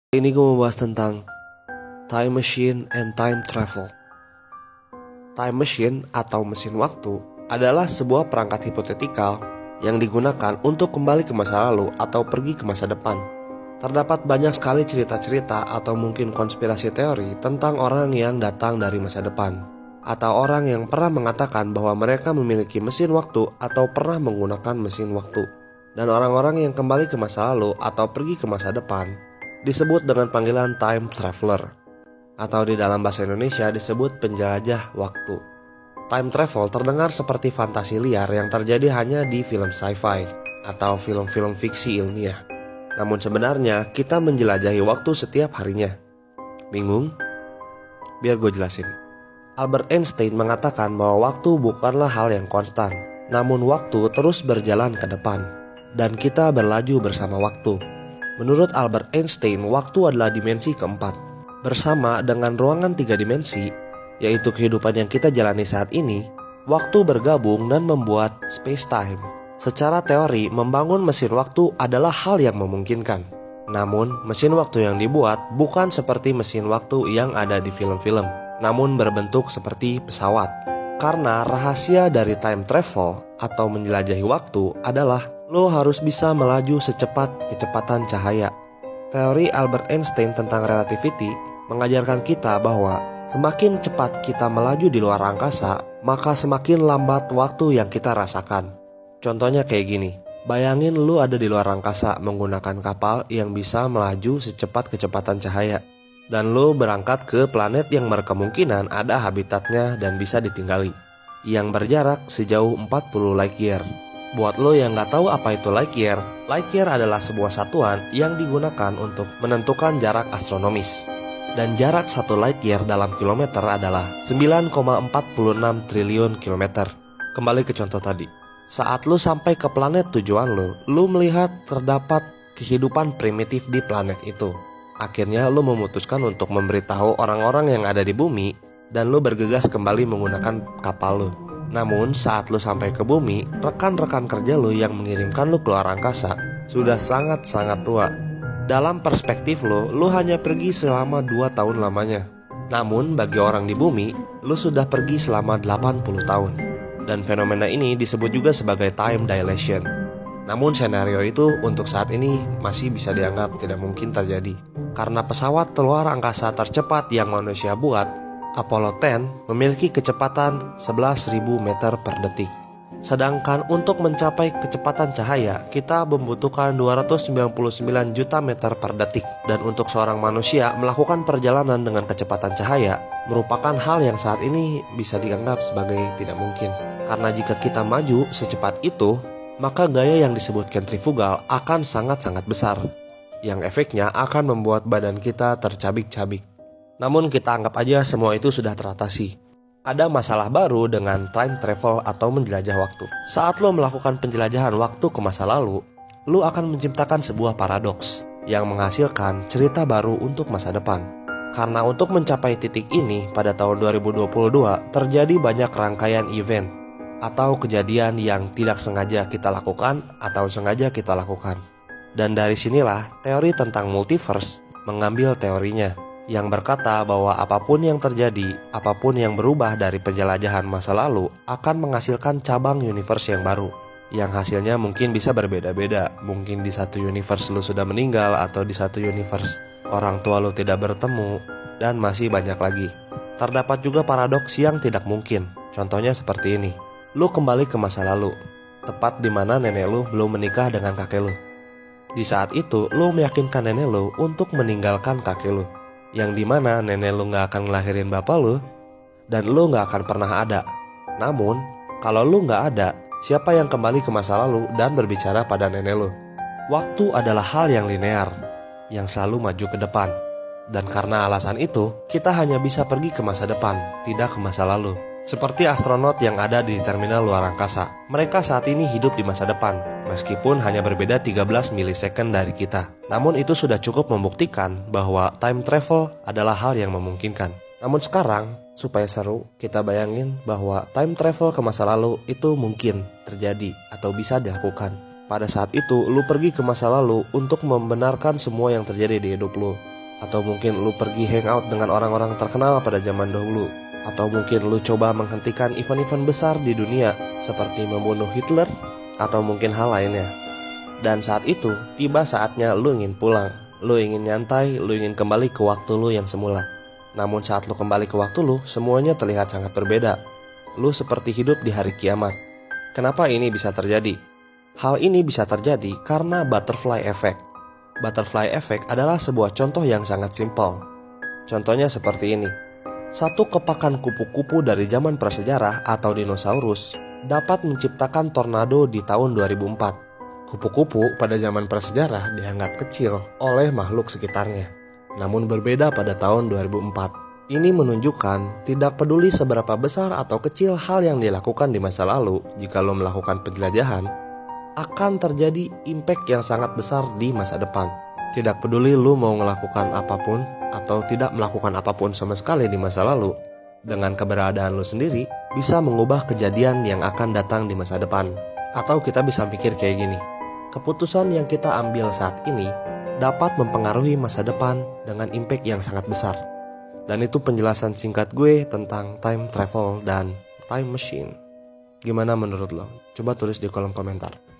Ini gue mau bahas tentang time machine and time travel. Time machine atau mesin waktu adalah sebuah perangkat hipotetikal yang digunakan untuk kembali ke masa lalu atau pergi ke masa depan. Terdapat banyak sekali cerita-cerita atau mungkin konspirasi teori tentang orang yang datang dari masa depan, atau orang yang pernah mengatakan bahwa mereka memiliki mesin waktu atau pernah menggunakan mesin waktu. Dan orang-orang yang kembali ke masa lalu atau pergi ke masa depan disebut dengan panggilan time traveler, atau di dalam bahasa Indonesia disebut penjelajah waktu. Time travel terdengar seperti fantasi liar yang terjadi hanya di film sci-fi atau film-film fiksi ilmiah. Namun sebenarnya kita menjelajahi waktu setiap harinya. Bingung? Biar gue jelasin. Albert Einstein mengatakan bahwa waktu bukanlah hal yang konstan, namun waktu terus berjalan ke depan, dan kita berlaju bersama waktu. Menurut Albert Einstein, waktu adalah dimensi keempat, bersama dengan ruangan 3 dimensi, yaitu kehidupan yang kita jalani saat ini. Waktu bergabung dan membuat space-time. Secara teori, membangun mesin waktu adalah hal yang memungkinkan. Namun, mesin waktu yang dibuat bukan seperti mesin waktu yang ada di film-film, namun berbentuk seperti pesawat. Karena rahasia dari time travel atau menjelajahi waktu adalah lo harus bisa melaju secepat kecepatan cahaya. Teori Albert Einstein tentang relativity mengajarkan kita bahwa semakin cepat kita melaju di luar angkasa, maka semakin lambat waktu yang kita rasakan. Contohnya kayak gini, bayangin lu ada di luar angkasa menggunakan kapal yang bisa melaju secepat kecepatan cahaya, dan lu berangkat ke planet yang berkemungkinan ada habitatnya dan bisa ditinggali, yang berjarak sejauh 40 light year. Buat lo yang nggak tahu apa itu light year adalah sebuah satuan yang digunakan untuk menentukan jarak astronomis. Dan jarak 1 light year dalam kilometer adalah 9,46 triliun kilometer. Kembali ke contoh tadi. Saat lo sampai ke planet tujuan lo melihat terdapat kehidupan primitif di planet itu. Akhirnya lo memutuskan untuk memberitahu orang-orang yang ada di bumi, dan lo bergegas kembali menggunakan kapal lo. Namun saat lo sampai ke bumi, rekan-rekan kerja lo yang mengirimkan lo keluar angkasa sudah sangat-sangat tua. Dalam perspektif lo hanya pergi selama 2 tahun lamanya. Namun bagi orang di bumi, lo sudah pergi selama 80 tahun. Dan fenomena ini disebut juga sebagai time dilation. Namun senario itu untuk saat ini masih bisa dianggap tidak mungkin terjadi, karena pesawat keluar angkasa tercepat yang manusia buat, Apollo 10, memiliki kecepatan 11.000 meter per detik. Sedangkan untuk mencapai kecepatan cahaya, kita membutuhkan 299 juta meter per detik. Dan untuk seorang manusia melakukan perjalanan dengan kecepatan cahaya merupakan hal yang saat ini bisa dianggap sebagai tidak mungkin. Karena jika kita maju secepat itu, maka gaya yang disebut centrifugal akan sangat-sangat besar, yang efeknya akan membuat badan kita tercabik-cabik. Namun kita anggap aja semua itu sudah teratasi. Ada masalah baru dengan time travel atau menjelajah waktu. Saat lo melakukan penjelajahan waktu ke masa lalu, lo akan menciptakan sebuah paradoks yang menghasilkan cerita baru untuk masa depan. Karena untuk mencapai titik ini pada tahun 2022 terjadi banyak rangkaian event atau kejadian yang tidak sengaja kita lakukan atau sengaja kita lakukan. Dan dari sinilah teori tentang multiverse mengambil teorinya, yang berkata bahwa apapun yang terjadi, apapun yang berubah dari penjelajahan masa lalu akan menghasilkan cabang universe yang baru, yang hasilnya mungkin bisa berbeda-beda. Mungkin di satu universe lu sudah meninggal, atau di satu universe orang tua lu tidak bertemu, dan masih banyak lagi. Terdapat juga paradoks yang tidak mungkin. Contohnya seperti ini. Lu kembali ke masa lalu, tepat di mana nenek lu belum menikah dengan kakek lu. Di saat itu, lu meyakinkan nenek lu untuk meninggalkan kakek lu, yang dimana nenek lu gak akan ngelahirin bapak lu, dan lu gak akan pernah ada. Namun, kalau lu gak ada, siapa yang kembali ke masa lalu dan berbicara pada nenek lu? Waktu adalah hal yang linear, yang selalu maju ke depan. Dan karena alasan itu, kita hanya bisa pergi ke masa depan, tidak ke masa lalu. Seperti astronot yang ada di terminal luar angkasa. Mereka saat ini hidup di masa depan, meskipun hanya berbeda 13 milisecond dari kita. Namun itu sudah cukup membuktikan bahwa time travel adalah hal yang memungkinkan. Namun sekarang, supaya seru, kita bayangin bahwa time travel ke masa lalu itu mungkin terjadi atau bisa dilakukan. Pada saat itu, lu pergi ke masa lalu untuk membenarkan semua yang terjadi di hidup lu. Atau mungkin lu pergi hangout dengan orang-orang terkenal pada zaman dahulu. Atau mungkin lu coba menghentikan event-event besar di dunia seperti membunuh Hitler atau mungkin hal lainnya. Dan saat itu tiba saatnya lu ingin pulang. Lu ingin nyantai, lu ingin kembali ke waktu lu yang semula. Namun saat lu kembali ke waktu lu, semuanya terlihat sangat berbeda. Lu seperti hidup di hari kiamat. Kenapa ini bisa terjadi? Hal ini bisa terjadi karena butterfly effect. Butterfly effect adalah sebuah contoh yang sangat simpel. Contohnya seperti ini. Satu kepakan kupu-kupu dari zaman prasejarah atau dinosaurus dapat menciptakan tornado di tahun 2004. Kupu-kupu pada zaman prasejarah dianggap kecil oleh makhluk sekitarnya. Namun berbeda pada tahun 2004. Ini menunjukkan tidak peduli seberapa besar atau kecil hal yang dilakukan di masa lalu, jika lo melakukan penjelajahan, akan terjadi impact yang sangat besar di masa depan. Tidak peduli lo mau melakukan apapun atau tidak melakukan apapun sama sekali di masa lalu, dengan keberadaan lo sendiri bisa mengubah kejadian yang akan datang di masa depan. Atau kita bisa pikir kayak gini, keputusan yang kita ambil saat ini dapat mempengaruhi masa depan dengan impact yang sangat besar. Dan itu penjelasan singkat gue tentang time travel dan time machine. Gimana menurut lo? Coba tulis di kolom komentar.